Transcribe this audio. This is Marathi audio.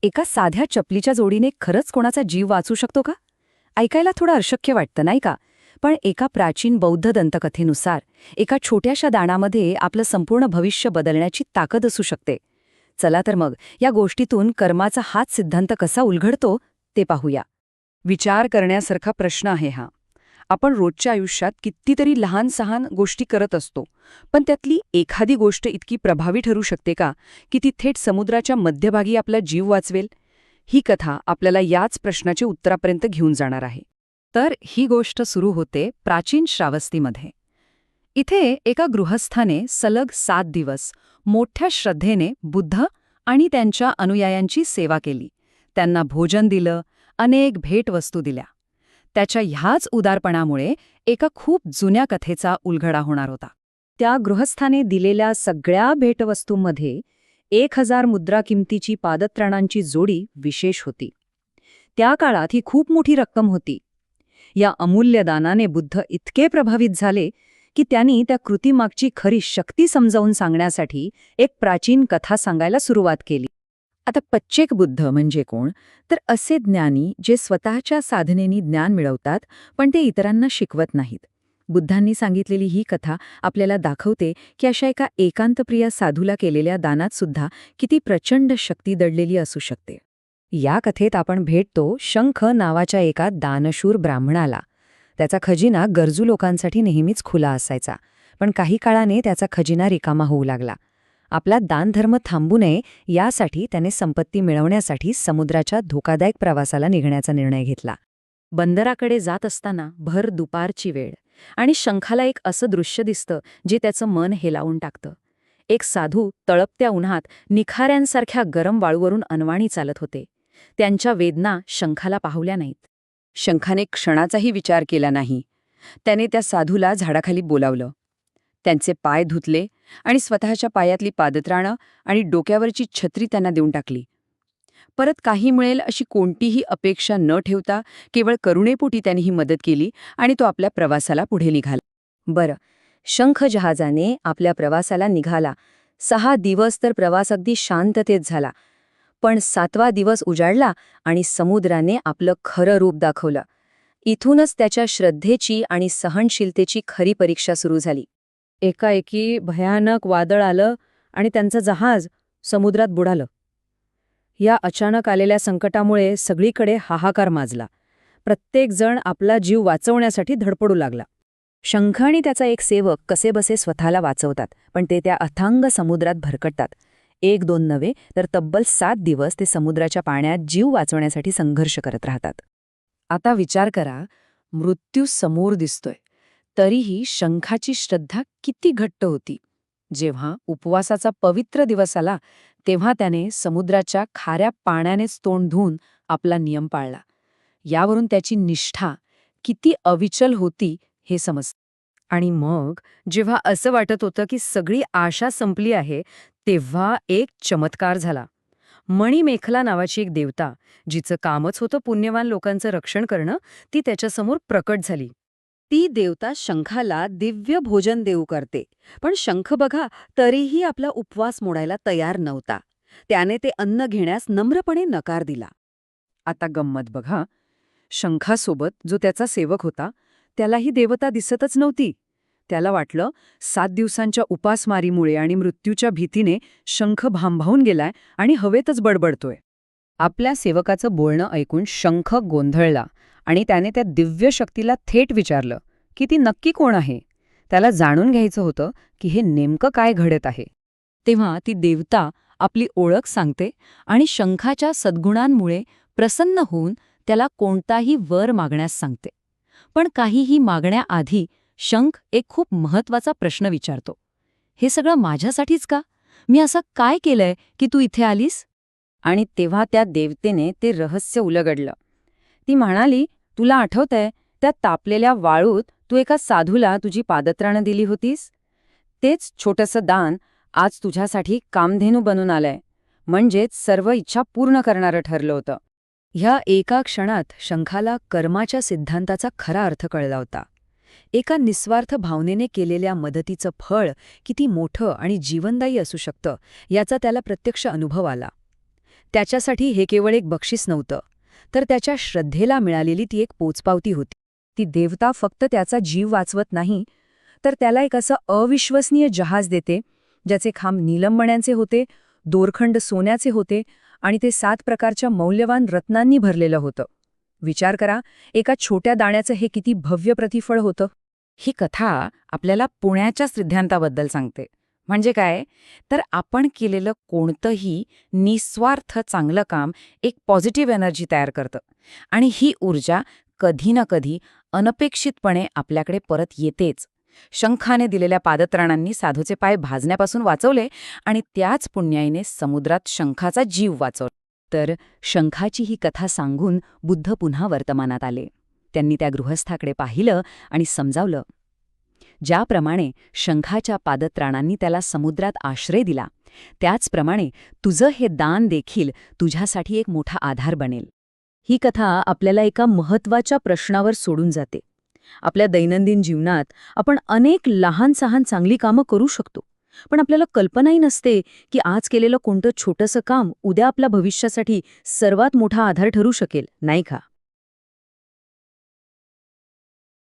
एका साध्या चपलीच्या जोडीने खरंच कोणाचा जीव वाचू शकतो का? ऐकायला थोडं अशक्य वाटतं नाही का? पण एका प्राचीन बौद्ध दंतकथेनुसार एका छोट्याशा दाणामध्ये आपलं संपूर्ण भविष्य बदलण्याची ताकद असू शकते. चला तर मग या गोष्टीतून कर्माचा हाच सिद्धांत कसा उलगडतो ते पाहूया. विचार करण्यासारखा प्रश्न आहे हा. आपण रोजच्या आयुष्यात कितीतरी लहान सहान गोष्टी करत असतो, पण त्यातली एखादी गोष्ट इतकी प्रभावी ठरू शकते का की ती थेट समुद्राच्या मध्यभागी आपला जीव वाचवेल? ही कथा आपल्याला याच प्रश्नाचे उत्तरापर्यंत घेऊन जाणार आहे. तर ही गोष्ट सुरू होते प्राचीन श्रावस्तीमध्ये. इथे एका गृहस्थाने सलग 7 दिवस मोठ्या श्रद्धेने बुद्ध आणि त्यांच्या अनुयायांची सेवा केली. त्यांना भोजन दिलं, अनेक भेटवस्तू दिल्या. त्याच्या ह्याच उदारपणामुळे एका खूप जुन्या कथेचा उलगडा होणार होता. त्या गृहस्थाने दिलेल्या सगळ्या भेटवस्तूंमध्ये 1000 मुद्रा किमतीची पादत्राणांची जोडी विशेष होती. त्या काळात ही खूप मोठी रक्कम होती. या अमूल्य दानाने बुद्ध इतके प्रभावित झाले की त्यांनी त्या कृतीमागची खरी शक्ती समजावून सांगण्यासाठी एक प्राचीन कथा सांगायला सुरुवात केली. आता पच्चेक बुद्ध म्हणजे कोण? तर असे ज्ञानी जे स्वतःच्या साधनेनी ज्ञान मिळवतात, पण ते इतरांना शिकवत नाहीत. बुद्धांनी सांगितलेली ही कथा आपल्याला दाखवते की अशा एका एकांतप्रिय साधूला केलेल्या दानात सुद्धा किती प्रचंड शक्ती दडलेली असू शकते. या कथेत आपण भेटतो शंख नावाच्या एका दानशूर ब्राह्मणाला. त्याचा खजिना गरजू लोकांसाठी नेहमीच खुला असायचा, पण काही काळाने त्याचा खजिना रिकामा होऊ लागला. आपला दानधर्म थांबू नये यासाठी त्याने संपत्ती मिळवण्यासाठी समुद्राच्या धोकादायक प्रवासाला निघण्याचा निर्णय घेतला. बंदराकडे जात असताना भर दुपारची वेळ आणि शंखाला एक असं दृश्य दिसतं जे त्याचं मन हेलावून टाकतं. एक साधू तळपत्या उन्हात निखाऱ्यांसारख्या गरम वाळूवरून अनवाणी चालत होते. त्यांच्या वेदना शंखाला पाहुल्या नाहीत. शंखाने क्षणाचाही विचार केला नाही. त्याने त्या साधूला झाडाखाली बोलावलं. त्यांचे पाय धुतले आणि स्वतःच्या पायातली पादत्राणं आणि डोक्यावरची छत्री त्यांना देऊन टाकली. परत काही मिळेल अशी कोणतीही अपेक्षा न ठेवता केवळ करुणेपोटी त्यांनी ही मदत केली आणि तो आपल्या प्रवासाला पुढे निघाला. बरं, शंख जहाजाने आपल्या प्रवासाला निघाला. 6 दिवस तर प्रवास अगदी शांततेत झाला. पण 7वा दिवस उजाडला आणि समुद्राने आपलं खरं रूप दाखवलं. इथूनच त्याच्या श्रद्धेची आणि सहनशीलतेची खरी परीक्षा सुरू झाली. एकाएकी भयानक वादळ आलं आणि त्यांचं जहाज समुद्रात बुडालं. या अचानक आलेल्या संकटामुळे सगळीकडे हाहाकार माजला. प्रत्येक जण आपला जीव वाचवण्यासाठी धडपडू लागला. शंख आणि त्याचा एक सेवक कसेबसे स्वतःला वाचवतात, पण ते त्या अथांग समुद्रात भरकटतात. 1-2 नव्हे तर तब्बल 7 दिवस ते समुद्राच्या पाण्यात जीव वाचवण्यासाठी संघर्ष करत राहतात. आता विचार करा, मृत्यू समोर दिसतोय, तरीही शंखाची श्रद्धा किती घट्ट होती. जेव्हा उपवासाचा पवित्र दिवस आला तेव्हा त्याने समुद्राच्या खाऱ्या पाण्यानेच तोंड धुवून आपला नियम पाळला. यावरून त्याची निष्ठा किती अविचल होती हे समजतं. आणि मग जेव्हा असं वाटत होतं की सगळी आशा संपली आहे, तेव्हा एक चमत्कार झाला. मणिमेखला नावाची एक देवता, जिचं कामच होतं पुण्यवान लोकांचं रक्षण करणं, ती त्याच्यासमोर प्रकट झाली. ती देवता शंखाला दिव्य भोजन देऊ करते, पण शंख बघा तरीही आपला उपवास मोडायला तयार नव्हता. त्याने ते अन्न घेण्यास नम्रपणे नकार दिला. आता गंमत बघा, शंखासोबत जो त्याचा सेवक होता त्याला ही देवता दिसतच नव्हती. त्याला वाटलं 7 दिवसांच्या उपासमारीमुळे आणि मृत्यूच्या भीतीने शंख भांबावून गेलाय आणि हवेतच बडबडतोय. आपल्या सेवकाचं बोलणं ऐकून शंख गोंधळला आणि त्याने त्या दिव्य शक्तीला थेट विचारलं की ती नक्की कोण आहे. त्याला जाणून घ्यायचं होतं की हे नेमकं काय घडत आहे. तेव्हा ती देवता आपली ओळख सांगते आणि शंखाच्या सद्गुणांमुळे प्रसन्न होऊन त्याला कोणताही वर मागण्यास सांगते. पण काहीही मागण्याआधी शंख एक खूप महत्वाचा प्रश्न विचारतो. हे सगळं माझ्यासाठीच का? मी असं काय केलंय की तू इथे आलीस? आणि तेव्हा त्या देवतेने ते रहस्य उलगडलं. ती म्हणाली, तुला आठवतंय त्या तापलेल्या वाळूत तू एका साधूला तुझी पादत्राणं दिली होतीस? तेच छोटंसं दान आज तुझ्यासाठी कामधेनू बनून आलंय. म्हणजेच सर्व इच्छा पूर्ण करणारं ठरलं होतं. ह्या एका क्षणात शंखाला कर्माच्या सिद्धांताचा खरा अर्थ कळला होता. एका निस्वार्थ भावनेने केलेल्या मदतीचं फळ किती मोठं आणि जीवनदायी असू शकतं याचा त्याला प्रत्यक्ष अनुभव आला. त्याच्यासाठी हे केवळ एक बक्षीस नव्हतं, तर त्याच्या श्रद्धेला मिळालेली ती एक पोचपावती होती. ती देवता फक्त त्याचा जीव वाचवत नाही, तर त्याला एक असं अविश्वसनीय जहाज देते, ज्याचे खांब नीलमण्यांचे होते, दोरखंड सोन्याचे होते आणि ते 7 प्रकारच्या मौल्यवान रत्नांनी भरलेलं होतं. विचार करा, एका छोट्या दाण्याचं हे किती भव्य प्रतिफळ होतं. ही कथा आपल्याला पुण्याच्या सिद्धांताबद्दल सांगते. म्हणजे काय, तर आपण केलेलं कोणतंही निस्वार्थ चांगलं काम एक पॉझिटिव्ह एनर्जी तयार करतं आणि ही ऊर्जा कधी ना कधी अनपेक्षितपणे आपल्याकडे परत येतेच. शंखाने दिलेल्या पादत्राणांनी साधूचे पाय भाजण्यापासून वाचवले आणि त्याच पुण्याईने समुद्रात शंखाचा जीव वाचवला. तर शंखाची ही कथा सांगून बुद्ध पुन्हा वर्तमानात आले. त्यांनी त्या गृहस्थाकडे पाहिलं आणि समजावलं, ज्याप्रमाणे शंखाच्या पादत्राणांनी त्याला समुद्रात आश्रय दिला, त्याचप्रमाणे तुझं हे दान देखील तुझ्यासाठी एक मोठा आधार बनेल. ही कथा आपल्याला एका महत्त्वाच्या प्रश्नावर सोडून जाते. आपल्या दैनंदिन जीवनात आपण अनेक लहान-सहान चांगली कामं करू शकतो, पण आपल्याला कल्पनाही नसते की आज केलेलं कोणतं छोटंसं काम उद्या आपल्या भविष्यासाठी सर्वात मोठा आधार ठरू शकेल, नाही का?